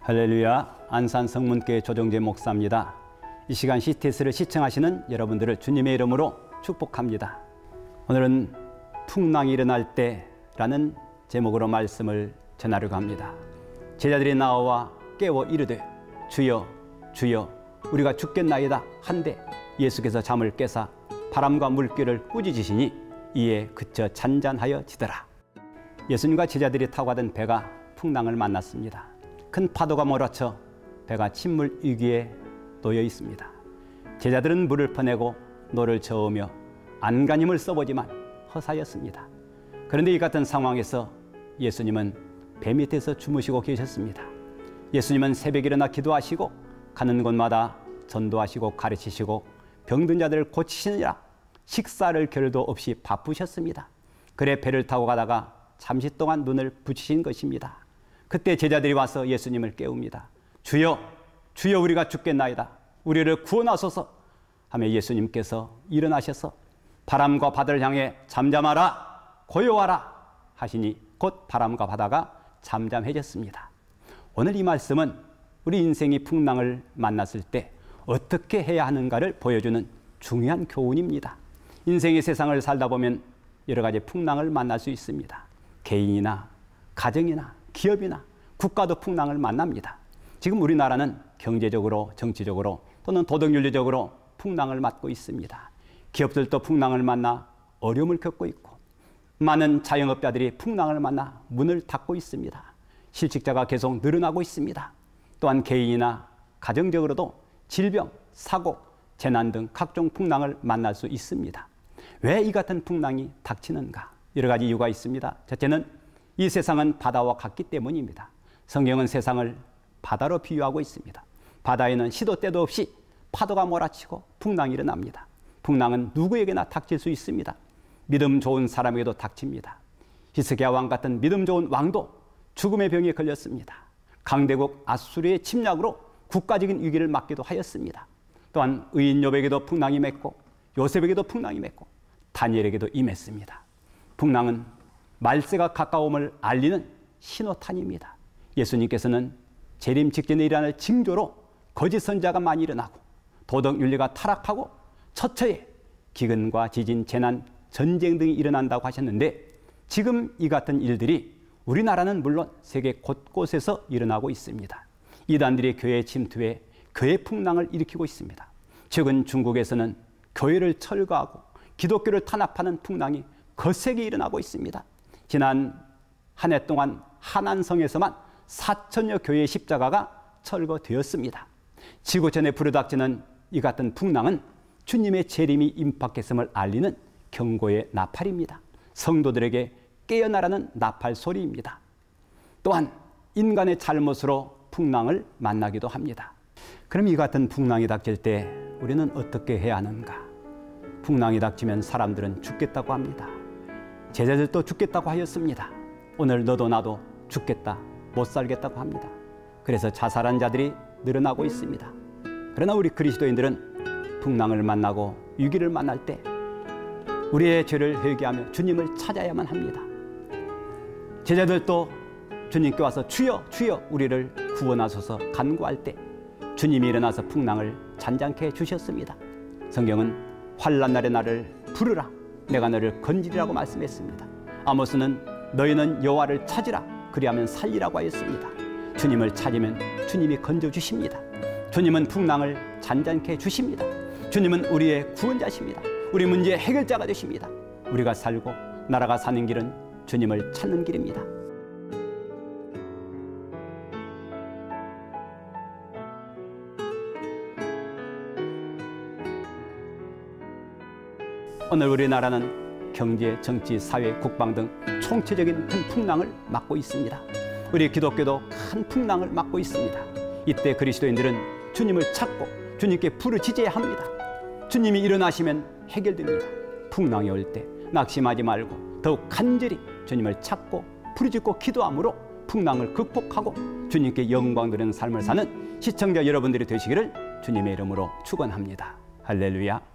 할렐루야, 안산 성문교회 조정재 목사입니다. 이 시간 CTS를 시청하시는 여러분들을 주님의 이름으로 축복합니다. 오늘은 풍랑이 일어날 때라는 제목으로 말씀을 전하려고 합니다. 제자들이 나와 깨워 이르되 주여 주여 우리가 죽겠나이다 한데 예수께서 잠을 깨사 바람과 물결을 꾸짖으시니 이에 그쳐 잔잔하여 지더라. 예수님과 제자들이 타고 가던 배가 풍랑을 만났습니다. 큰 파도가 몰아쳐 배가 침몰 위기에 놓여 있습니다. 제자들은 물을 퍼내고 노를 저으며 안간힘을 써보지만 허사였습니다. 그런데 이 같은 상황에서 예수님은 배 밑에서 주무시고 계셨습니다. 예수님은 새벽에 일어나 기도하시고 가는 곳마다 전도하시고 가르치시고 병든 자들을 고치시느라 식사를 겨를도 없이 바쁘셨습니다. 그래 배를 타고 가다가 잠시 동안 눈을 붙이신 것입니다. 그때 제자들이 와서 예수님을 깨웁니다. 주여 주여 우리가 죽겠나이다. 우리를 구원하소서 하며 예수님께서 일어나셔서 바람과 바다를 향해 잠잠하라 고요하라 하시니 곧 바람과 바다가 잠잠해졌습니다. 오늘 이 말씀은 우리 인생이 풍랑을 만났을 때 어떻게 해야 하는가를 보여주는 중요한 교훈입니다. 인생의 세상을 살다 보면 여러 가지 풍랑을 만날 수 있습니다. 개인이나 가정이나 기업이나 국가도 풍랑을 만납니다. 지금 우리나라는 경제적으로, 정치적으로 또는 도덕윤리적으로 풍랑을 맞고 있습니다. 기업들도 풍랑을 만나 어려움을 겪고 있고 많은 자영업자들이 풍랑을 만나 문을 닫고 있습니다. 실직자가 계속 늘어나고 있습니다. 또한 개인이나 가정적으로도 질병, 사고, 재난 등 각종 풍랑을 만날 수 있습니다. 왜 이 같은 풍랑이 닥치는가? 여러 가지 이유가 있습니다. 첫째는 이 세상은 바다와 같기 때문입니다. 성경은 세상을 바다로 비유하고 있습니다. 바다에는 시도 때도 없이 파도가 몰아치고 풍랑이 일어납니다. 풍랑은 누구에게나 닥칠 수 있습니다. 믿음 좋은 사람에게도 닥칩니다. 히스기야 왕 같은 믿음 좋은 왕도 죽음의 병에 걸렸습니다. 강대국 아수르의 침략으로 국가적인 위기를 맞기도 하였습니다. 또한 의인 욥에게도 풍랑이 맺고 요셉에게도 풍랑이 맺고 다니엘에게도 임했습니다. 풍랑은 말세가 가까움을 알리는 신호탄입니다. 예수님께서는 재림 직전에 일어날 징조로 거짓 선지자가 많이 일어나고 도덕윤리가 타락하고 처처에 기근과 지진, 재난, 전쟁 등이 일어난다고 하셨는데 지금 이 같은 일들이 우리나라는 물론 세계 곳곳에서 일어나고 있습니다. 이단들이 교회에 침투해 교회 풍랑을 일으키고 있습니다. 최근 중국에서는 교회를 철거하고 기독교를 탄압하는 풍랑이 거세게 일어나고 있습니다. 지난 한 해 동안 하난성에서만 4천여 교회의 십자가가 철거되었습니다. 지구촌에 불어닥치는 이 같은 풍랑은 주님의 재림이 임박했음을 알리는 경고의 나팔입니다. 성도들에게 깨어나라는 나팔 소리입니다. 또한 인간의 잘못으로 풍랑을 만나기도 합니다. 그럼 이 같은 풍랑이 닥칠 때 우리는 어떻게 해야 하는가? 풍랑이 닥치면 사람들은 죽겠다고 합니다. 제자들도 죽겠다고 하였습니다. 오늘 너도 나도 죽겠다, 못 살겠다고 합니다. 그래서 자살한 자들이 늘어나고 있습니다. 그러나 우리 그리스도인들은 풍랑을 만나고 위기를 만날 때 우리의 죄를 회개하며 주님을 찾아야만 합니다. 제자들도 주님께 와서 주여 주여 우리를 구원하소서 간구할 때 주님이 일어나서 풍랑을 잔잔케 해주셨습니다. 성경은 환난 날에 나를 부르라 내가 너를 건지리라고 말씀했습니다. 아모스는 너희는 여호와를 찾으라 그리하면 살리라고 하였습니다. 주님을 찾으면 주님이 건져주십니다. 주님은 풍랑을 잔잔케 해주십니다. 주님은 우리의 구원자십니다. 우리 문제의 해결자가 되십니다. 우리가 살고 나라가 사는 길은 주님을 찾는 길입니다. 오늘 우리나라는 경제, 정치, 사회, 국방 등 총체적인 큰 풍랑을 맞고 있습니다. 우리 기독교도 큰 풍랑을 맞고 있습니다. 이때 그리스도인들은 주님을 찾고 주님께 부르짖어야 합니다. 주님이 일어나시면 해결됩니다. 풍랑이 올 때 낙심하지 말고 더욱 간절히 주님을 찾고 부르짖고 기도함으로 풍랑을 극복하고 주님께 영광 드리는 삶을 사는 시청자 여러분들이 되시기를 주님의 이름으로 축원합니다. 할렐루야.